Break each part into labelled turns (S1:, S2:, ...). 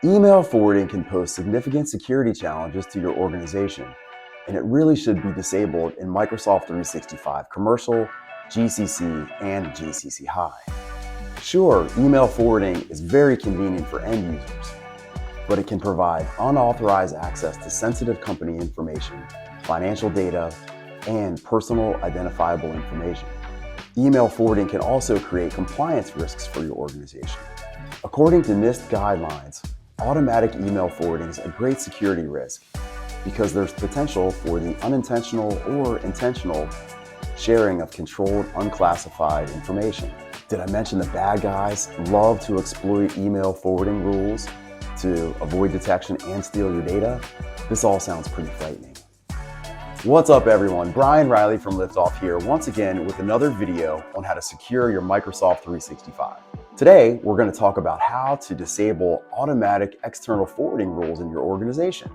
S1: Email forwarding can pose significant security challenges to your organization, and it really should be disabled in Microsoft 365 Commercial, GCC, and GCC High. Sure, email forwarding is very convenient for end users, but it can provide unauthorized access to sensitive company information, financial data, and personal identifiable information. Email forwarding can also create compliance risks for your organization. According to NIST guidelines, automatic email forwarding is a great security risk because there's potential for the unintentional or intentional sharing of controlled, unclassified information. Did I mention the bad guys love to exploit email forwarding rules to avoid detection and steal your data? This all sounds pretty frightening. What's up everyone? Brian Riley from LiftOff here once again with another video on how to secure your Microsoft 365. Today, we're going to talk about how to disable automatic external forwarding rules in your organization.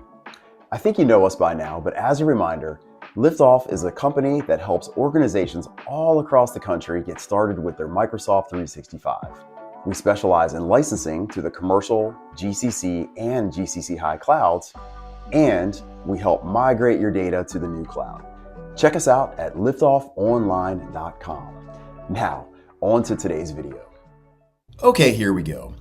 S1: I think you know us by now, but as a reminder, LiftOff is a company that helps organizations all across the country get started with their Microsoft 365. We specialize in licensing to the commercial, GCC, and GCC High clouds, and we help migrate your data to the new cloud. Check us out at liftoffonline.com. Now, on to today's video.
S2: Okay, here we go.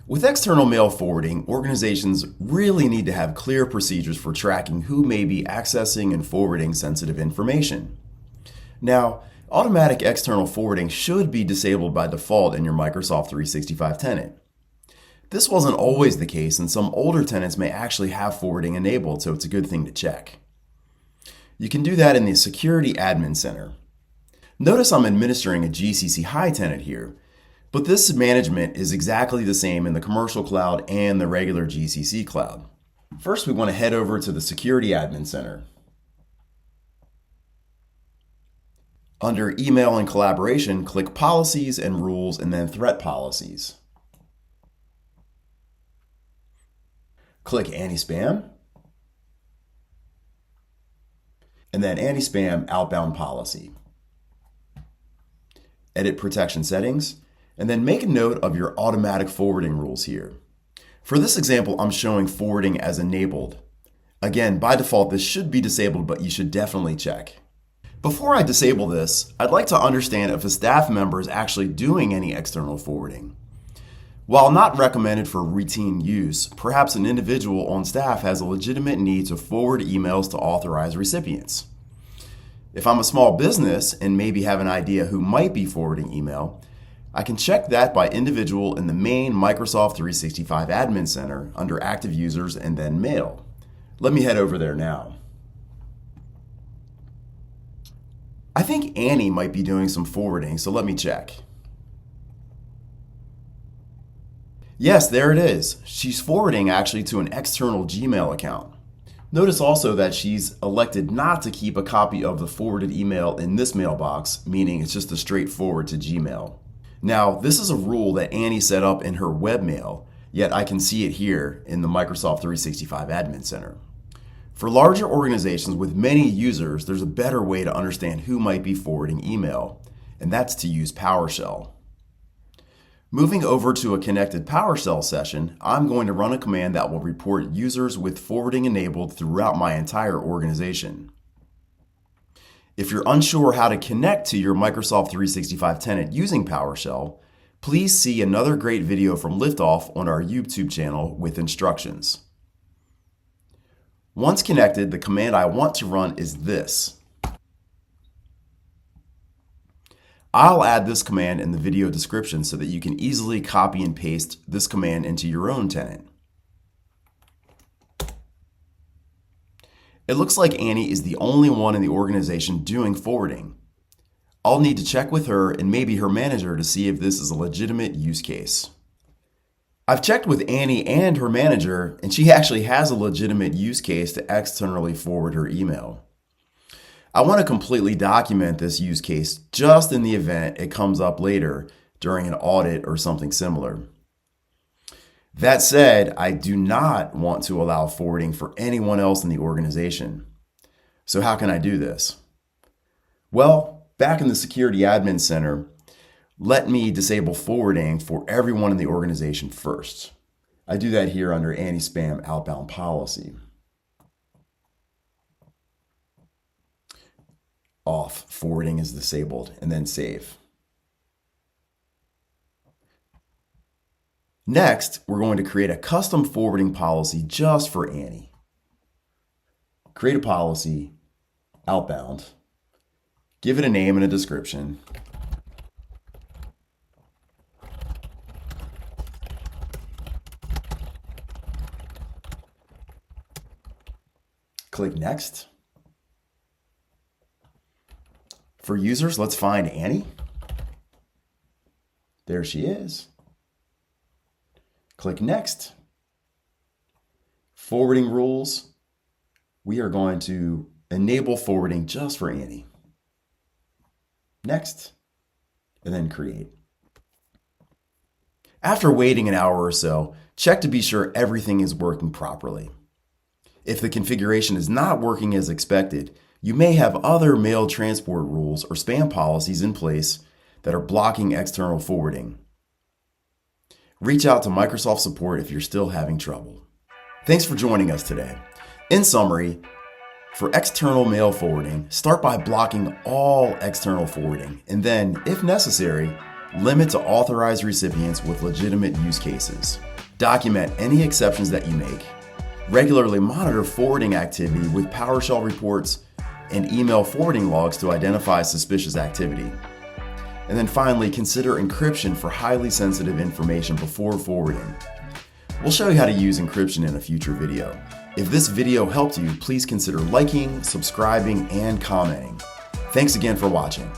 S2: With external mail forwarding, organizations really need to have clear procedures for tracking who may be accessing and forwarding sensitive information. Now, automatic external forwarding should be disabled by default in your Microsoft 365 tenant. This wasn't always the case, and some older tenants may actually have forwarding enabled, so it's a good thing to check. You can do that in the Security Admin Center. Notice I'm administering a GCC High tenant here, but this management is exactly the same in the commercial cloud and the regular GCC cloud. First, we want to head over to the Security Admin Center. Under Email and Collaboration, click Policies and Rules and then Threat Policies. Click Anti-Spam and then Anti-Spam Outbound Policy. Edit Protection Settings and then make a note of your automatic forwarding rules here. For this example, I'm showing forwarding as enabled. Again, by default, this should be disabled, but you should definitely check. Before I disable this, I'd like to understand if a staff member is actually doing any external forwarding. While not recommended for routine use, perhaps an individual on staff has a legitimate need to forward emails to authorized recipients. If I'm a small business and maybe have an idea who might be forwarding email, I can check that by individual in the main Microsoft 365 Admin Center under Active Users and then Mail. Let me head over there now. I think Annie might be doing some forwarding, so let me check. Yes, there it is. She's forwarding actually to an external Gmail account. Notice also that she's elected not to keep a copy of the forwarded email in this mailbox, meaning it's just a straight forward to Gmail. Now, this is a rule that Annie set up in her webmail, yet I can see it here in the Microsoft 365 Admin Center. For larger organizations with many users, there's a better way to understand who might be forwarding email, and that's to use Powershell. Moving over to a connected Powershell session, I'm going to run a command that will report users with forwarding enabled throughout my entire organization. If you're unsure how to connect to your Microsoft 365 tenant using PowerShell, please see another great video from LiftOff on our YouTube channel with instructions. Once connected, the command I want to run is this. I'll add this command in the video description so that you can easily copy and paste this command into your own tenant. It looks like Annie is the only one in the organization doing forwarding. I'll need to check with her and maybe her manager to see if this is a legitimate use case. I've checked with Annie and her manager, and she actually has a legitimate use case to externally forward her email. I want to completely document this use case just in the event it comes up later during an audit or something similar. That said, I do not want to allow forwarding for anyone else in the organization. So how can I do this? Well, back in the Security Admin Center, let me disable forwarding for everyone in the organization first. I do that here under anti-spam outbound policy. Off, forwarding is disabled, and then save. Next, we're going to create a custom forwarding policy just for Annie. Create a policy, outbound, give it a name and a description. Click Next. For users, let's find Annie. There she is. Click Next. Forwarding rules. We are going to enable forwarding just for Annie. Next, and then create. After waiting an hour or so, check to be sure everything is working properly. If the configuration is not working as expected, you may have other mail transport rules or spam policies in place that are blocking external forwarding. Reach out to Microsoft support if you're still having trouble. Thanks for joining us today. In summary, for external mail forwarding, start by blocking all external forwarding, and then, if necessary, limit to authorized recipients with legitimate use cases. Document any exceptions that you make. Regularly monitor forwarding activity with Powershell reports and email forwarding logs to identify suspicious activity. And then finally, consider encryption for highly sensitive information before forwarding. We'll show you how to use encryption in a future video. If this video helped you, please consider liking, subscribing, and commenting. Thanks again for watching.